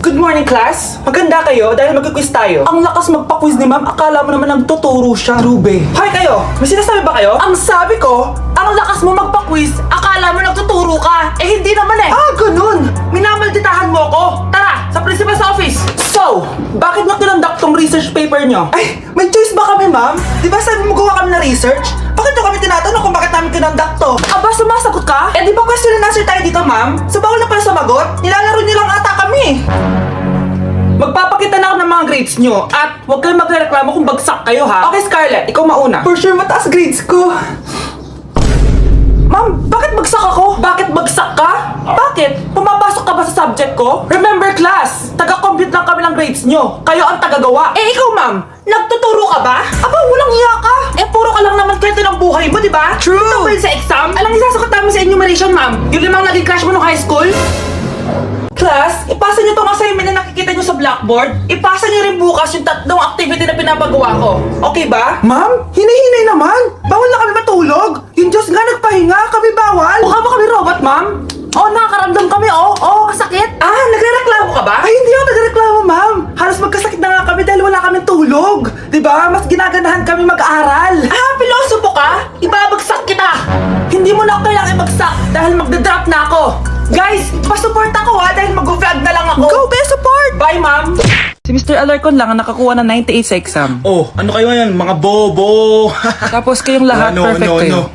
Good morning, class! Maganda kayo dahil mag-quiz tayo. Ang lakas magpa-quiz ni ma'am, akala mo naman nagtuturo siya. Trube. Hoy kayo! May sinasabi ba kayo? Ang sabi ko, ang lakas mo magpa-quiz, akala mo nagtuturo ka. Eh hindi naman eh. Ah, ganun! Minamalditahan mo ako. Tara, sa principal's office. So, bakit nyo kinonduct tong research paper nyo? Ay, may choice ba kami, ma'am? Di ba sabi mo gawa kami na research? Bakit nyo kami tinatanong kung bakit namin kinonduct to? Aba, sumasagot ka? Eh di ba question and answer tayo dito, ma'am? So bawal na pala sumagot? Nilalaro nyo lang ata kami. Magpapakita na ako ng mga grades nyo at huwag kayong magreklamo kung bagsak kayo ha. Okay, Scarlett, ikaw mauna. For sure, mataas grades ko. Ma'am, bakit bagsak ako? Bakit bagsak ka? Bakit? Pumapasok ka ba sa subject ko? Remember class, taga-compute lang kami ng grades nyo. Kayo ang tagagawa. Eh ikaw ma'am, nagtuturo ka ba? Aba, walang iya ka. Eh puro ka lang naman kwento ng buhay mo, di ba? True. Ito ba yun sa exam? Alang isasagot namin sa enumeration ma'am. Yung limang naging crush mo nung high school? Class, ipasa nyo tong assignment na nakikita nyo sa blackboard. Ipasa nyo rin bukas yung tatlong activity na pinapagawa ko. Okay ba? Ma'am, hinay-hinay naman. Bawal na kami matulog. Yung Diyos nga nagpahinga, kami bawal. Mukha ba kami robot, ma'am? Oo, nakakaramdam kami, oo, kasakit. Ah, nagrereklamo ka ba? Ay, hindi ako nagrereklamo, ma'am. Halos magkasakit na nga kami dahil wala kami tulog. Diba? Mas ginaganahan kami mag-aral. Ah, pilosopo ka? Ibabagsak kita. Hindi mo na ako kailangan ibagsak dahil magdadrop na ako. Guys, pa-support ako ha dahil mag-vlog na lang ako. Go, be support! Bye, ma'am! Si Mr. Alarcon lang ang nakakuha ng 98 sa exam. Oh, ano kayo yan? Mga bobo! Tapos kayong lahat perfect kayo.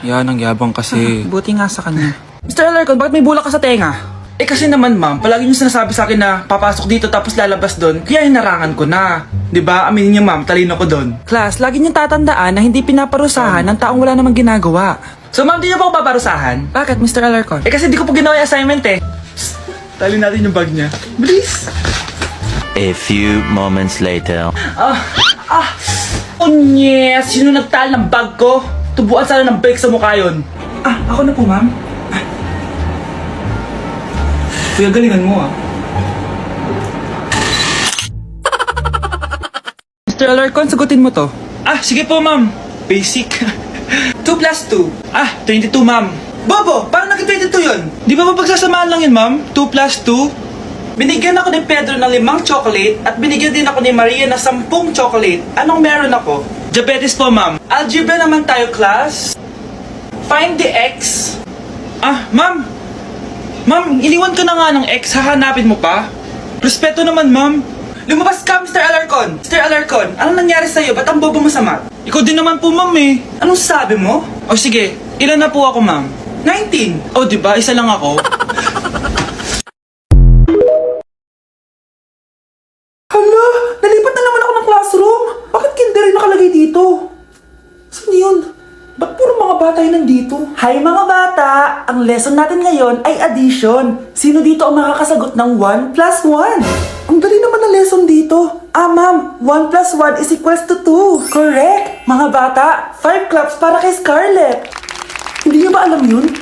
Yan, ang yabang kasi. Buti nga sa kanya. Mr. Alarcon, bakit may bulak ka sa tenga? Eh kasi naman ma'am, palagi niyo sinasabi sa akin na papasok dito tapos lalabas doon, kaya hinarangan ko na. 'Di ba? Aminin niyo ma'am, talino ko doon. Class, lagi niyong tatandaan na hindi pinaparusahan ng taong wala namang ginagawa. So ma'am, di niyo pa ako paparusahan? Bakit, Mr. Alarcon? Eh kasi di ko pa ginawa yung assignment eh. Psst, talin natin yung bag niya. Bilis! A few moments later. Unyes! Sino nagtal ng bag ko? Tubuan sana ng bike sa mukha yun. Ah, ako na po, ma'am. Kuya, galingan mo ah. Mr. Alarcon, sagutin mo to. Ah, sige po ma'am. Basic. 2 plus 2. Ah, 22 ma'am. Bobo, parang naging 22 yun. Di ba mapagsasamaan lang yun ma'am? 2 plus 2? Binigyan ako ni Pedro ng 5 chocolate at binigyan din ako ni Maria ng 10 chocolate. Anong meron ako? Diabetes po ma'am. Algebra naman tayo class. Find the x. Ah, ma'am. Ma'am, iniwan ka na nga ng x, hahanapin mo pa? Respeto naman, ma'am. Lumabas ka, Mr. Alarcon. Mr. Alarcon, anong nangyari sa'yo? Ba't ang bobo mo sa math? Ikaw din naman po, ma'am eh. Anong sabi mo? O sige, ilan na po ako, ma'am? 19. O, diba? Isa lang ako. Hala, nalipat na naman ako ng classroom. Bakit kinder rin nakalagay dito? Saan yun? Ba't puro mga bata yun nandito? Hi mga bata! Ang lesson natin ngayon ay addition. Sino dito ang makakasagot ng 1 plus 1? Ang dali naman na lesson dito. Ah ma'am, 1 plus 1 is equals to 2. Correct! Mga bata, 5 claps para kay Scarlett. Hindi niyo ba alam yun?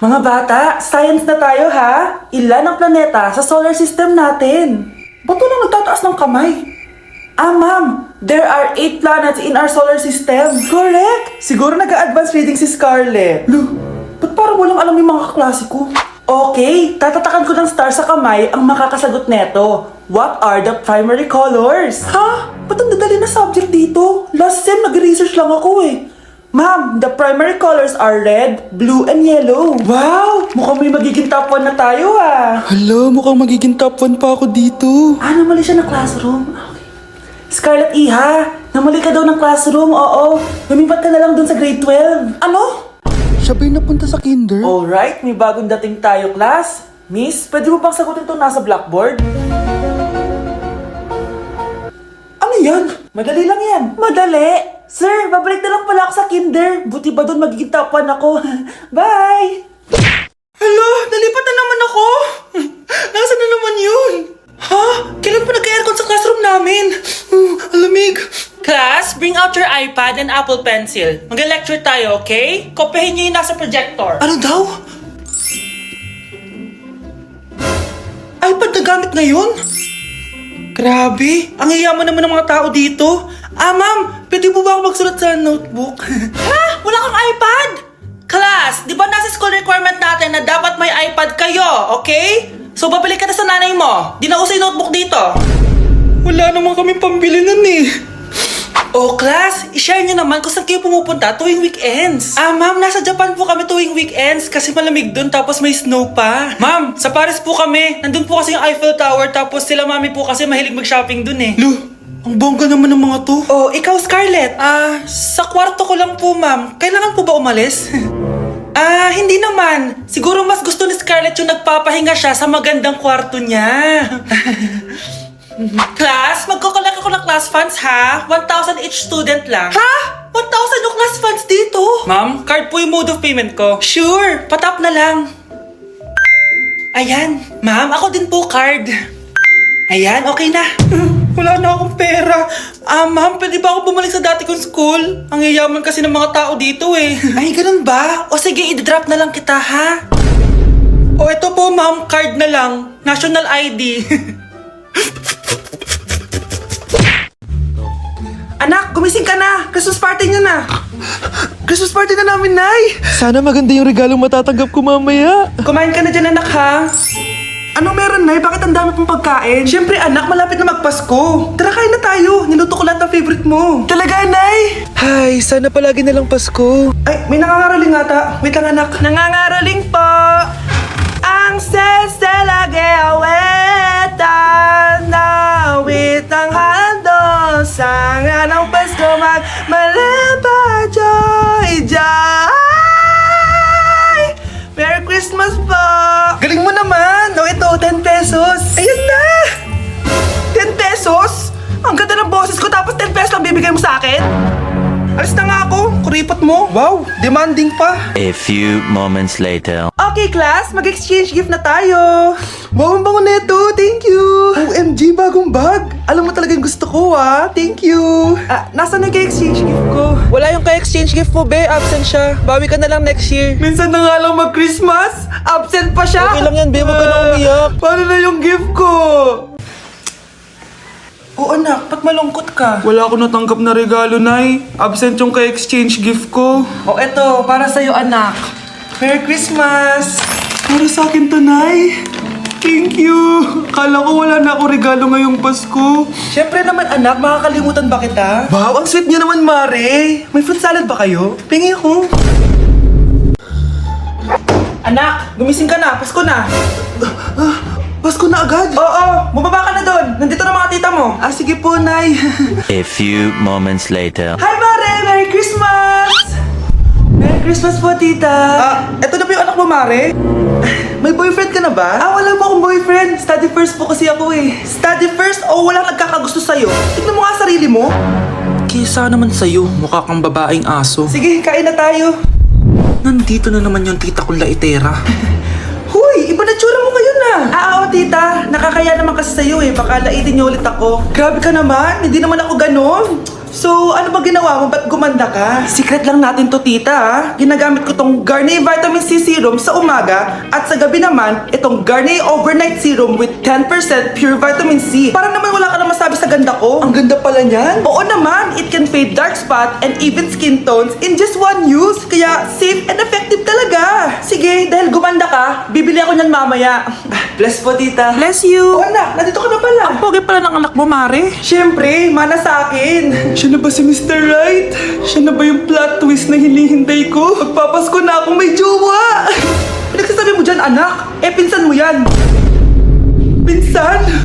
Mga bata, science na tayo ha? Ilan ang planeta sa solar system natin? Ba't walang nagtataas ng kamay? Ah, ma'am, there are 8 planets in our solar system. Correct! Siguro nag-a-advance reading si Scarlett. Lu, ba't parang walang alam yung mga kaklase ko? Okay, tatatakan ko ng star sa kamay ang makakasagot neto. What are the primary colors? Ha? Ba't ang dadali na subject dito? Last sem, nag-research lang ako eh. Ma'am, the primary colors are red, blue, and yellow. Wow! Mukhang may magiging top 1 na tayo ah. Hala, mukhang magiging top 1 pa ako dito. Ah, namali siya ng classroom. Okay. Scarlett Iha, namali ka daw ng classroom, oo. Lumipat ka na lang dun sa grade 12. Ano? Siya ba'y napunta sa kinder? Alright, may bagong dating tayo, class. Miss, pwede mo bang sagutin itong nasa blackboard? Ano yan? Madali lang yan. Madali? Sir, babalik na lang pala ako sa kinder. Buti ba doon magiging top 1 ako? Bye! Hala, nalipat na naman ako. Nasaan na naman yun? Ha? Kailan pa nag-aircon sa classroom namin? Alamig. Class, bring out your iPad and Apple Pencil. Mag-lecture tayo, okay? Kopyahin niyo yung nasa projector. Ano daw? iPad na gamit ngayon? Grabe, ang yayaman naman ng mga tao dito. Ah, ma'am, pwede mo ba ako magsulat sa notebook? Ha? Wala kang iPad? Class, di ba nasa school requirement natin na dapat may iPad kayo, okay? So babalik ka na sa nanay mo. Di na uso yung notebook dito. Wala naman kami pambili nun eh. Oh, class, i-share nyo naman kung saan kayo pumupunta tuwing weekends. Ma'am, nasa Japan po kami tuwing weekends kasi malamig dun tapos may snow pa. Ma'am, sa Paris po kami. Nandun po kasi yung Eiffel Tower tapos sila mami po kasi mahilig mag-shopping dun eh. Lu, ang bongga naman ng mga to. Oh, ikaw Scarlett. Sa kwarto ko lang po ma'am. Kailangan po ba umalis? Hindi naman. Siguro mas gusto ni Scarlett yung nagpapahinga siya sa magandang kwarto niya. Class, magkukulak ako ng class funds ha? 1,000 each student lang. Ha? 1,000 yung class funds dito? Ma'am, card po yung mode of payment ko. Sure, patap na lang. Ayan, ma'am, ako din po card. Ayan, okay na. Wala na akong pera. Ma'am, pwede ba ako bumalik sa dati kong school? Ang yayaman kasi ng mga tao dito eh. Ay, ganun ba? O sige, i-drop na lang kita ha? O ito po ma'am, card na lang. National ID. Anak, gumising ka na! Christmas party niyo na! Christmas party na namin, Nay! Sana maganda yung regalong matatanggap ko mamaya. Kumain ka na dyan, anak, ha? Anong meron, Nay? Bakit ang dami pong pagkain? Siyempre, anak, malapit na magpasko. Tara, kain na tayo. Niluto ko lahat ng favorite mo. Talaga, Nay? Ay, sana palagi na lang Pasko. Ay, may nangangaraling ata. Wait lang, anak. Nangangaraling po. Ang seselage awetan na witang handol sa nga ng Pasko magmalaba joy joy. Merry Christmas po! Galing mo naman! O ito, 10 pesos. Ayan na! 10 pesos? Ang ganda ng boses ko tapos 10 pesos lang bibigay mo sa akin? Alis na nga ako, kuripot mo. Wow, demanding pa. A few moments later. Okay, class, mag-exchange gift na tayo. Wow, ang bango neto. Thank you. OMG, bagong bag. Alam mo talaga yung gusto ko, ah. Thank you. Nasaan nag-exchange gift ko? Wala yung ka-exchange gift mo, be. Absent siya. Bawi ka na lang next year. Minsan na nga lang mag-Christmas. Absent pa siya. Okay lang yan, be. Huwag ka na umiyak. Paano na yung gift ko? Oo, anak. Ba't malungkot ka? Wala ako natanggap na regalo, Nay. Absent yung ka-exchange gift ko. O, eto. Para sa'yo, anak. Merry Christmas. Para sa akin to, Nay. Thank you. Kala ko wala na ako regalo ngayong Pasko. Siyempre naman, anak. Makakalimutan ba kita? Wow, ang sweet niyo naman, Mare. May fruit salad ba kayo? Pingi ako. Anak, gumising ka na. Pasko na. Pasko na agad? Oo, bumaba ka na doon. Nandito na mga tita mo. Sige po, Nay. A few moments later. Hi, Mare! Merry Christmas! Merry Christmas po, tita. Eto na po yung anak mo, Mare. May boyfriend ka na ba? Wala po akong boyfriend. Study first po kasi ako eh. Study first o walang nagkakagusto sa'yo? Tignan mo nga sarili mo. Kesa naman sa'yo, mukha kang babaeng aso. Sige, kain na tayo. Nandito na naman yung tita kong laitera. Huy, iba na tsura mo ngayon ah. Oo, tita. Nakakaya naman kasi sa'yo eh. Baka laitin niyo ulit ako. Grabe ka naman. Hindi naman ako ganon. So, ano ba ginawa mo? Ba't gumanda ka? Secret lang natin to, tita ah. Ginagamit ko tong Garnier Vitamin C Serum sa umaga at sa gabi naman, itong Garnier Overnight Serum with 10% pure vitamin C. Para naman wala ka na masabi sa ganda ko. Ang ganda pala niyan. Oo naman, it can fade dark spot and even skin tones in just one use. Kaya safe and effective talaga. Sige, dahil gumanda ka, bibili ako niyan mamaya. Bless po, tita. Bless you. Oo, anak, nandito ka na pala. Ang pogi pala ng anak mo, Mare. Siyempre, mana sa akin. Siya na ba si Mr. Right? Siya na ba yung plot twist na hinihintay ko? Magpapasko na akong may jowa. Pinagsasabi mo dyan, anak. Pinsan mo yan. Pinsan?